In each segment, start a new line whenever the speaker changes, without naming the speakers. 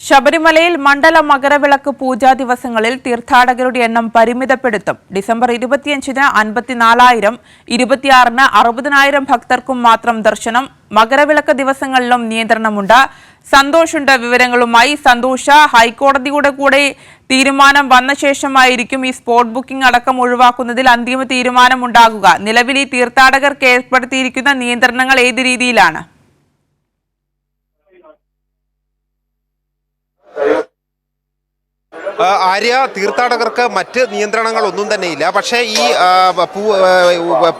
ശബരിമലയിൽ മണ്ഡല മകരവിളക്ക് പൂജാ ദിവസങ്ങളിൽ തീർത്ഥാടകരുടെ എണ്ണം പരിമിതപ്പെടുത്തും. ഡിസംബർ 25-ന് 54,000, 26-ന് 60,000 ഭക്തർക്കും മാത്രം ദർശനം. മകരവിളക്ക് ദിവസങ്ങളിലും നിയന്ത്രണമുണ്ട്. സന്തോഷുണ്ട് വിവരങ്ങളുമായി. സന്തോഷ, ഹൈക്കോടതിയുടെ കൂടെ തീരുമാനം വന്ന ശേഷമായിരിക്കും ഈ സ്പോട്ട് ബുക്കിംഗ് അടക്കം ഒഴിവാക്കുന്നതിൽ അന്തിമ തീരുമാനമുണ്ടാകുക. നിലവിൽ ഈ തീർത്ഥാടകർക്ക് ഏർപ്പെടുത്തിയിരിക്കുന്ന നിയന്ത്രണങ്ങൾ ഏത് രീതിയിലാണ്?
ആര്യ, തീർത്ഥാടകർക്ക് മറ്റ് നിയന്ത്രണങ്ങളൊന്നും തന്നെയില്ല. പക്ഷേ ഈ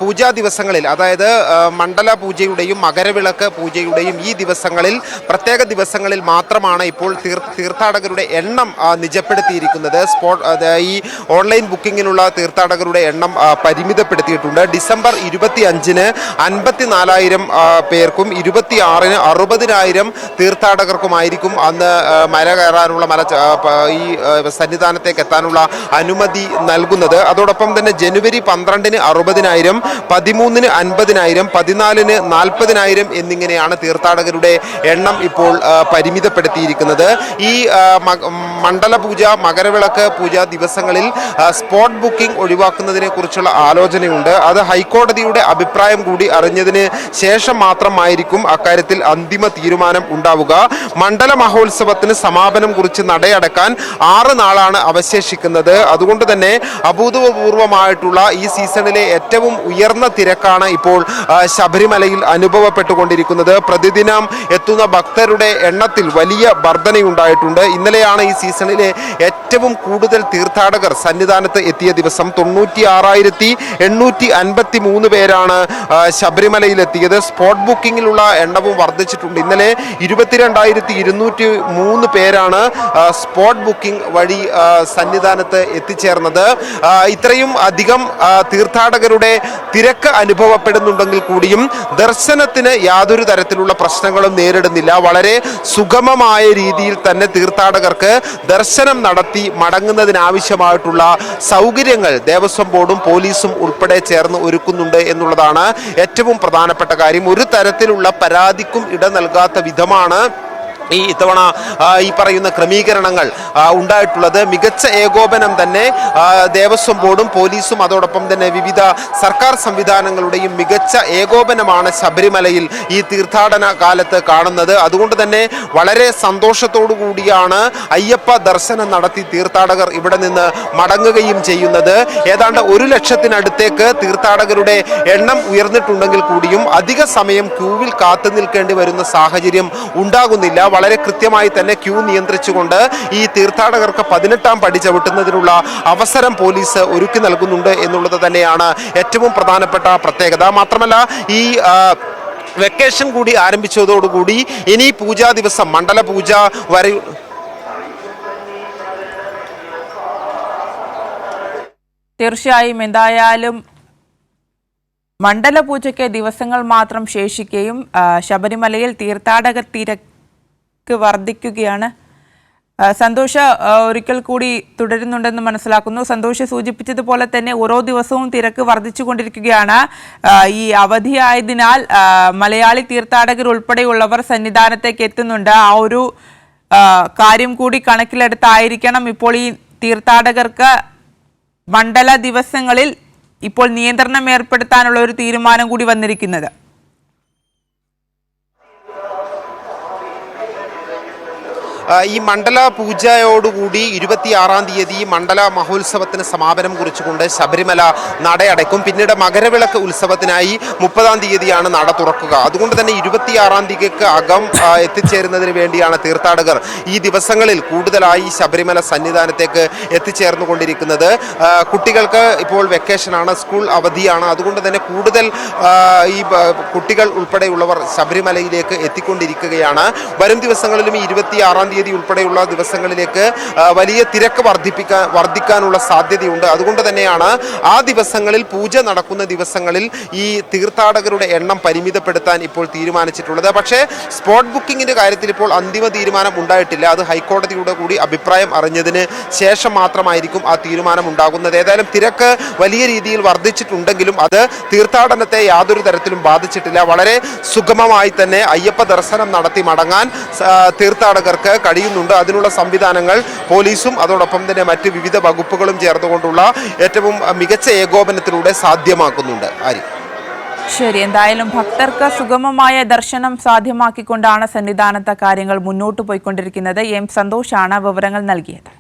പൂജാ ദിവസങ്ങളിൽ, അതായത് മണ്ഡല പൂജയുടെയും മകരവിളക്ക് പൂജയുടെയും ഈ ദിവസങ്ങളിൽ, പ്രത്യേക ദിവസങ്ങളിൽ മാത്രമാണ് ഇപ്പോൾ തീർത്ഥാടകരുടെ എണ്ണം നിജപ്പെടുത്തിയിരിക്കുന്നത്. ഈ ഓൺലൈൻ ബുക്കിങ്ങിനുള്ള തീർത്ഥാടകരുടെ എണ്ണം പരിമിതപ്പെടുത്തിയിട്ടുണ്ട്. ഡിസംബർ 25-ന് 54,000 പേർക്കും 26-ന് 60,000 തീർത്ഥാടകർക്കുമായിരിക്കും അന്ന് മല കയറാനുള്ള ഈ സന്നിധാനത്തേക്ക് എത്താനുള്ള അനുമതി നൽകുന്നത്. അതോടൊപ്പം തന്നെ ജനുവരി 12-ന് 60,000, 13-ന് 50,000, 14-ന് 40,000 എന്നിങ്ങനെയാണ് തീർത്ഥാടകരുടെ എണ്ണം ഇപ്പോൾ പരിമിതപ്പെടുത്തിയിരിക്കുന്നത്. ഈ മണ്ഡല പൂജ, മകരവിളക്ക് പൂജ ദിവസങ്ങളിൽ സ്പോട്ട് ബുക്കിംഗ് ഒഴിവാക്കുന്നതിനെ കുറിച്ചുള്ള ആലോചനയുണ്ട്. അത് ഹൈക്കോടതിയുടെ അഭിപ്രായം കൂടി അറിഞ്ഞതിന് ശേഷം മാത്രമായിരിക്കും അക്കാര്യത്തിൽ അന്തിമ തീരുമാനം ഉണ്ടാവുക. മണ്ഡല മഹോത്സവത്തിന് സമാപനം കുറിച്ച് നടയടക്കാൻ 6 നാളാണ് അവശേഷിക്കുന്നത്. അതുകൊണ്ട് തന്നെ അഭൂതപൂർവമായിട്ടുള്ള ഈ സീസണിലെ ഏറ്റവും ഉയർന്ന തിരക്കാണ് ഇപ്പോൾ ശബരിമലയിൽ അനുഭവപ്പെട്ടുകൊണ്ടിരിക്കുന്നത്. പ്രതിദിനം എത്തുന്ന ഭക്തരുടെ എണ്ണത്തിൽ വലിയ വർധനയുണ്ടായിട്ടുണ്ട്. ഇന്നലെയാണ് ഈ സീസണിലെ ഏറ്റവും കൂടുതൽ തീർത്ഥാടകർ സന്നിധാനത്ത് എത്തിയ ദിവസം. 96,853 പേരാണ് ശബരിമലയിലെത്തിയത്. സ്പോട്ട് ബുക്കിങ്ങിലുള്ള എണ്ണവും വർദ്ധിച്ചിട്ടുണ്ട്. ഇന്നലെ 22,203 പേരാണ് സ്പോട്ട് ബുക്കിംഗ് വഴി സന്നിധാനത്ത് എത്തിച്ചേർന്നത്. ഇത്രയും അധികം തീർത്ഥാടകരുടെ തിരക്ക് അനുഭവപ്പെടുന്നുണ്ടെങ്കിൽ കൂടിയും ദർശനത്തിന് യാതൊരു തരത്തിലുള്ള പ്രശ്നങ്ങളും നേരിടുന്നില്ല. വളരെ സുഗമമായ രീതിയിൽ തന്നെ തീർത്ഥാടകർക്ക് ദർശനം നടത്തി മടങ്ങുന്നതിനാവശ്യമായിട്ടുള്ള സൗകര്യങ്ങൾ ദേവസ്വം ബോർഡും പോലീസും ഉൾപ്പെടെ ചേർന്ന് ഒരുക്കുന്നുണ്ട് എന്നുള്ളതാണ് ഏറ്റവും പ്രധാനപ്പെട്ട കാര്യം. ഒരു തരത്തിലുള്ള പരാതിക്കും ഇട നൽകാത്ത വിധമാണ് ഈ ഇത്തവണ ഈ പറയുന്ന ക്രമീകരണങ്ങൾ ഉണ്ടായിട്ടുള്ളത്. മികച്ച ഏകോപനം തന്നെ ദേവസ്വം ബോർഡും പോലീസും അതോടൊപ്പം തന്നെ വിവിധ സർക്കാർ സംവിധാനങ്ങളുടെയും മികച്ച ഏകോപനമാണ് ശബരിമലയിൽ ഈ തീർത്ഥാടന കാലത്ത് കാണുന്നത്. അതുകൊണ്ട് തന്നെ വളരെ സന്തോഷത്തോടു കൂടിയാണ് അയ്യപ്പ ദർശനം നടത്തി തീർത്ഥാടകർ ഇവിടെ നിന്ന് മടങ്ങുകയും ചെയ്യുന്നത്. ഏതാണ്ട് 1,00,000-നടുത്തേക്ക് തീർത്ഥാടകരുടെ എണ്ണം ഉയർന്നിട്ടുണ്ടെങ്കിൽ കൂടിയും അധിക സമയം ക്യൂവിൽ കാത്തു നിൽക്കേണ്ടി വരുന്ന സാഹചര്യം ഉണ്ടാകുന്നില്ല. വളരെ കൃത്യമായി തന്നെ ക്യൂ നിയന്ത്രിച്ചുകൊണ്ട് ഈ തീർത്ഥാടകർക്ക് 18-ാം പടി ചവിട്ടുന്നതിനുള്ള അവസരം പോലീസ് ഒരുക്കി നൽകുന്നുണ്ട് എന്നുള്ളത് തന്നെയാണ് ഏറ്റവും പ്രധാനപ്പെട്ട പ്രത്യേകത. മാത്രമല്ല, ഈ വെക്കേഷൻ കൂടി ആരംഭിച്ചതോടുകൂടി ഇനി പൂജാ ദിവസം, മണ്ഡല പൂജ വരെ
തീർച്ചയായും എന്തായാലും മണ്ഡല പൂജയ്ക്ക് ദിവസങ്ങൾ മാത്രം ശേഷിക്കുകയും ശബരിമലയിൽ തീർത്ഥാടക തിരക്ക് വർദ്ധിക്കുകയാണ്. സന്തോഷ ഒരിക്കൽ കൂടി തുടരുന്നുണ്ടെന്ന് മനസ്സിലാക്കുന്നു. സന്തോഷ സൂചിപ്പിച്ചതുപോലെ തന്നെ ഓരോ ദിവസവും തിരക്ക് വർദ്ധിച്ചുകൊണ്ടിരിക്കുകയാണ്. ഈ അവധിയായതിനാൽ മലയാളി തീർത്ഥാടകർ ഉൾപ്പെടെയുള്ളവർ സന്നിധാനത്തേക്ക് എത്തുന്നുണ്ട്. ആ ഒരു കാര്യം കൂടി കണക്കിലെടുത്തായിരിക്കണം ഇപ്പോൾ ഈ തീർത്ഥാടകർക്ക് മണ്ഡല ദിവസങ്ങളിൽ ഇപ്പോൾ നിയന്ത്രണം ഏർപ്പെടുത്താനുള്ള ഒരു തീരുമാനം കൂടി വന്നിരിക്കുന്നത്.
ഈ മണ്ഡല പൂജയോടുകൂടി 26-ാം തീയതി മണ്ഡല മഹോത്സവത്തിന് സമാപനം കുറിച്ചുകൊണ്ട് ശബരിമല നടയടയ്ക്കും. പിന്നീട് മകരവിളക്ക് ഉത്സവത്തിനായി 30-ാം തീയതിയാണ് നട തുറക്കുക. അതുകൊണ്ട് തന്നെ 26-ാം തീയതിക്ക് അകം എത്തിച്ചേരുന്നതിന് വേണ്ടിയാണ് തീർത്ഥാടകർ ഈ ദിവസങ്ങളിൽ കൂടുതലായി ശബരിമല സന്നിധാനത്തേക്ക് എത്തിച്ചേർന്നുകൊണ്ടിരിക്കുന്നത്. കുട്ടികൾക്ക് ഇപ്പോൾ വെക്കേഷനാണ്, സ്കൂൾ അവധിയാണ്. അതുകൊണ്ട് തന്നെ കൂടുതൽ ഈ കുട്ടികൾ ഉൾപ്പെടെയുള്ളവർ ശബരിമലയിലേക്ക് എത്തിക്കൊണ്ടിരിക്കുകയാണ്. വരും ദിവസങ്ങളിലും 26-ാം തീയതി ഉൾപ്പെടെയുള്ള ദിവസങ്ങളിലേക്ക് വലിയ തിരക്ക് വർദ്ധിക്കാനുള്ള സാധ്യതയുണ്ട്. അതുകൊണ്ട് തന്നെയാണ് ആ ദിവസങ്ങളിൽ പൂജ നടക്കുന്ന ദിവസങ്ങളിൽ ഈ തീർത്ഥാടകരുടെ എണ്ണം പരിമിതപ്പെടുത്താൻ ഇപ്പോൾ തീരുമാനിച്ചിട്ടുള്ളത്. പക്ഷേ സ്പോട്ട് ബുക്കിങ്ങിന്റെ കാര്യത്തിൽ ഇപ്പോൾ അന്തിമ തീരുമാനം ഉണ്ടായിട്ടില്ല. അത് ഹൈക്കോടതിയുടെ കൂടി അഭിപ്രായം അറിഞ്ഞതിന് ശേഷം മാത്രമായിരിക്കും ആ തീരുമാനം ഉണ്ടാകുന്നത്. ഏതായാലും തിരക്ക് വലിയ രീതിയിൽ വർദ്ധിച്ചിട്ടുണ്ടെങ്കിലും അത് തീർത്ഥാടനത്തെ യാതൊരു തരത്തിലും ബാധിച്ചിട്ടില്ല. വളരെ സുഗമമായി തന്നെ അയ്യപ്പ ദർശനം നടത്തി മടങ്ങാൻ തീർത്ഥാടകർക്ക് കഴിയുന്നുണ്ട്. അതിനുള്ള സംവിധാനങ്ങൾ പോലീസും അതോടൊപ്പം തന്നെ മറ്റ് വിവിധ വകുപ്പുകളും ചേർന്നുകൊണ്ടുള്ള ഏറ്റവും മികച്ച ഏകോപനത്തിലൂടെ സാധ്യമാക്കുന്നുണ്ട്.
ശരി, എന്തായാലും ഭക്തർക്ക് സുഗമമായ ദർശനം സാധ്യമാക്കിക്കൊണ്ടാണ് സന്നിധാനത്തെ കാര്യങ്ങൾ മുന്നോട്ട് പോയിക്കൊണ്ടിരിക്കുന്നത്. എം സന്തോഷാണ് വിവരങ്ങൾ നൽകിയത്.